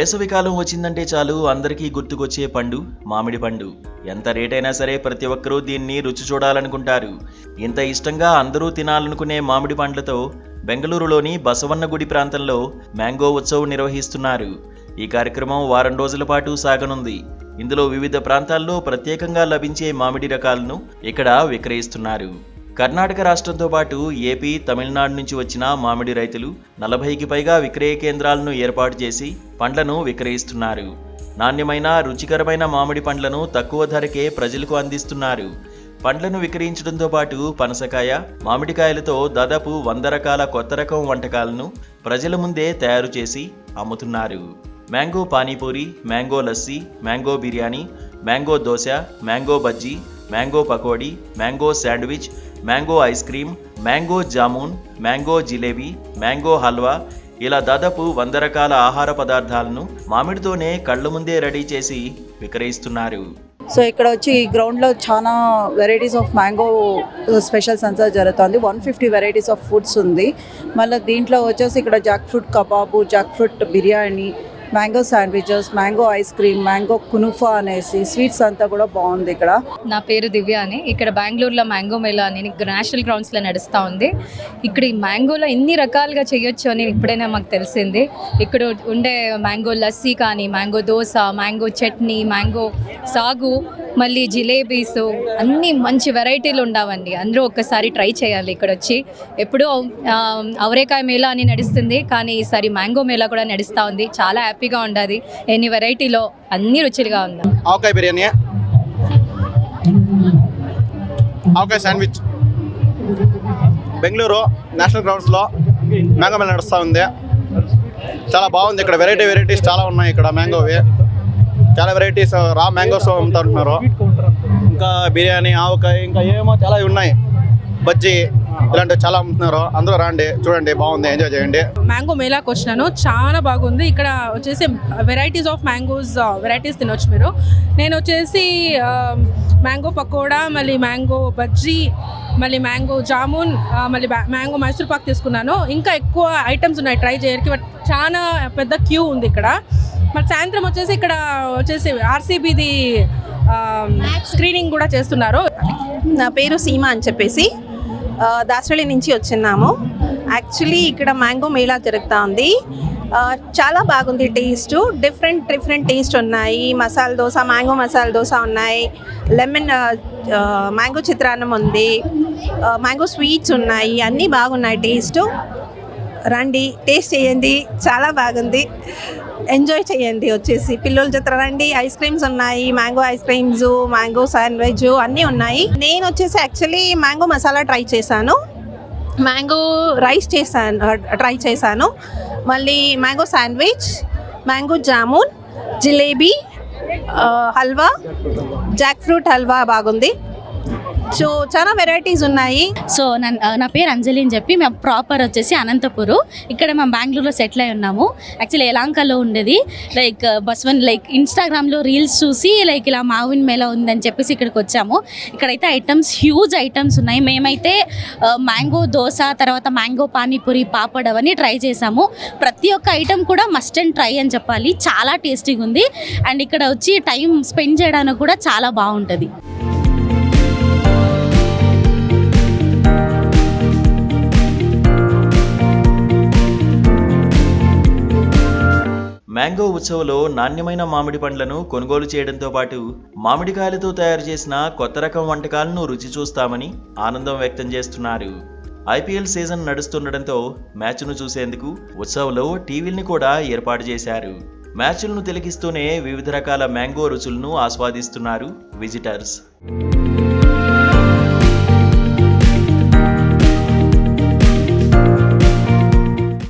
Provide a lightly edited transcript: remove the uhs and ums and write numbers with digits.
వేసవికాలం వచ్చిందంటే చాలు అందరికీ గుర్తుకొచ్చే పండు మామిడి పండు. ఎంత రేటైనా సరే ప్రతి ఒక్కరూ దీన్ని రుచి చూడాలనుకుంటారు. ఇంత ఇష్టంగా అందరూ తినాలనుకునే మామిడి పండ్లతో బెంగళూరులోని బసవన్నగుడి ప్రాంతంలో మ్యాంగో ఉత్సవ్ నిర్వహిస్తున్నారు. ఈ కార్యక్రమం వారం రోజుల పాటు సాగనుంది. ఇందులో వివిధ ప్రాంతాల్లో ప్రత్యేకంగా లభించే మామిడి రకాలను ఇక్కడ విక్రయిస్తున్నారు. కర్ణాటక రాష్ట్రంతో పాటు ఏపీ, తమిళనాడు నుంచి వచ్చిన మామిడి రైతులు 40కి పైగా విక్రయ కేంద్రాలను ఏర్పాటు చేసి పండ్లను విక్రయిస్తున్నారు. నాణ్యమైన, రుచికరమైన మామిడి పండ్లను తక్కువ ధరకే ప్రజలకు అందిస్తున్నారు. పండ్లను విక్రయించడంతో పాటు పనసకాయ, మామిడికాయలతో దాదాపు 100 రకాల కొత్త రకం వంటకాలను ప్రజల ముందే తయారు చేసి అమ్ముతున్నారు. Mango panipuri, mango lassi, mango biryani, mango dosa, mango bajji, mango pakodi, mango sandwich, mango ice cream, mango jamun, mango jalebi, mango halwa ఇలా దాదాపు 100 రకాల ఆహార పదార్థాలను మామిడితోనే కళ్ళ ముందే రెడీ చేసి విక్రయిస్తున్నారు. సో ఇక్కడ వచ్చి ఈ గ్రౌండ్లో చాలా వెరైటీస్ ఆఫ్ మ్యాంగో స్పెషల్స్ అంతా జరుగుతుంది. 150 వెరైటీస్ ఆఫ్ ఫుడ్స్ ఉంది. మళ్ళీ దీంట్లో వచ్చేసి ఇక్కడ jack fruit kebab, jack fruit biryani, mango sandwiches, mango ice cream, mango కునుఫా అనేసి స్వీట్స్ అంతా కూడా బాగుంది. ఇక్కడ నా పేరు దివ్య అని. ఇక్కడ బెంగళూరులో మ్యాంగో మేళా అని నేషనల్ గ్రౌండ్స్లో నడుస్తూ ఉంది. ఇక్కడ ఈ మ్యాంగోలో ఇన్ని రకాలుగా చేయొచ్చు అని ఇప్పుడైనా మాకు తెలిసింది. ఇక్కడ ఉండే మ్యాంగో లస్సీ కానీ, mango dosa, mango chutney, mango సాగు, మళ్ళీ జిలేబీస్ అన్నీ మంచి వెరైటీలు ఉండవండి. అందరూ ఒక్కసారి ట్రై చేయాలి ఇక్కడ వచ్చి. ఎప్పుడూ అవరేకాయ మేళా అని నడుస్తుంది, కానీ ఈసారి మ్యాంగో మేళా కూడా నడుస్తూ ఉంది. చాలా హ్యాపీగా ఉండాలి. ఎన్ని వెరైటీలో అన్ని రుచిగా ఉంది. ఆవకాయ బిర్యానీ, ఆవకాయ శాండ్విచ్. బెంగళూరు నేషనల్ గ్రౌండ్స్లో మ్యాంగో మేళా నడుస్తూ ఉంది. చాలా బాగుంది. ఇక్కడ వెరైటీస్ చాలా ఉన్నాయి. ఇక్కడ మ్యాంగోవి చాలా వెరైటీస్, రా మ్యాంగోస్ అమ్ముతా ఉంటున్నారు. ఇంకా బిర్యానీ, ఆవకాయ, ఇంకా ఏమో చాలా ఉన్నాయి. బజ్జీ ఇలాంటివి చాలా అమ్ముతున్నారు. అందరూ రండి, చూడండి, బాగుంది, ఎంజాయ్ చేయండి. మ్యాంగో మేళాకి వచ్చినాను, చాలా బాగుంది. ఇక్కడ వచ్చేసి వెరైటీస్ ఆఫ్ మ్యాంగోస్ వెరైటీస్ తినొచ్చు మీరు. నేను వచ్చేసి మ్యాంగో పకోడా, మళ్ళీ మ్యాంగో బజ్జీ, మళ్ళీ మ్యాంగో జామున్, మళ్ళీ మ్యాంగో మైసూర్ పాక్ తీసుకున్నాను. ఇంకా ఎక్కువ ఐటమ్స్ ఉన్నాయి ట్రై చేయడానికి, బట్ చాలా పెద్ద క్యూ ఉంది ఇక్కడ. మరి సాయంత్రం వచ్చేసి ఇక్కడ వచ్చేసి ఆర్సీబీది స్క్రీనింగ్ కూడా చేస్తున్నారు. నా పేరు సీమా అని చెప్పేసి దాసరళి నుంచి వచ్చినాము. యాక్చువల్లీ ఇక్కడ మ్యాంగో మేళా జరుగుతూ ఉంది. చాలా బాగుంది టేస్ట్. డిఫరెంట్ టేస్ట్ ఉన్నాయి. మసాలా దోశ, మ్యాంగో మసాలా దోశ ఉన్నాయి. లెమన్ మ్యాంగో చిత్రాన్నం ఉంది. మ్యాంగో స్వీట్స్ ఉన్నాయి. అన్నీ బాగున్నాయి. టేస్ట్ రండి, టేస్ట్ చేయండి, చాలా బాగుంది. ఎంజాయ్ చేయండి. వచ్చేసి పిల్లల జత రండి. ఐస్ క్రీమ్స్ ఉన్నాయి, mango ice creams, mango sandwich అన్నీ ఉన్నాయి. నేను వచ్చేసి యాక్చువల్లీ మ్యాంగో మసాలా ట్రై చేశాను, మ్యాంగో రైస్ ట్రై చేశాను, మళ్ళీ mango sandwich, mango jamun, jalebi, halwa, Jack fruit halwa బాగుంది. సో చాలా వెరైటీస్ ఉన్నాయి. సో నా పేరు అంజలి అని చెప్పి, మేము ప్రాపర్ వచ్చేసి అనంతపురం. ఇక్కడ మేము బెంగళూరులో సెటిల్ అయి ఉన్నాము. యాక్చువల్లీ యలహంకలో ఉండేది. ఇన్స్టాగ్రామ్లో రీల్స్ చూసి ఇలా మావిన్ మేళా ఉందని చెప్పేసి ఇక్కడికి వచ్చాము. ఇక్కడైతే హ్యూజ్ ఐటమ్స్ ఉన్నాయి. మేమైతే మ్యాంగో దోశ, తర్వాత మ్యాంగో పానీపూరి, పాపడ్ అవన్నీ ట్రై చేసాము. ప్రతి ఒక్క ఐటమ్ కూడా మస్ట్ అండ్ ట్రై అని చెప్పాలి. చాలా టేస్టీగా ఉంది. అండ్ ఇక్కడ వచ్చి టైం స్పెండ్ చేయడానికి కూడా చాలా బాగుంటుంది. మ్యాంగో ఉత్సవ్లో నాణ్యమైన మామిడి పండ్లను కొనుగోలు చేయడంతో పాటు మామిడికాయలతో తయారు చేసిన కొత్త రకం వంటకాలను రుచి చూస్తామని ఆనందం వ్యక్తం చేస్తున్నారు. ఐపీఎల్ సీజన్ నడుస్తుండటంతో మ్యాచ్ను చూసేందుకు ఉత్సవ్లో టీవీల్ని కూడా ఏర్పాటు చేశారు. మ్యాచ్లను తిలకిస్తూనే వివిధ రకాల మ్యాంగో రుచులను ఆస్వాదిస్తున్నారు విజిటర్స్.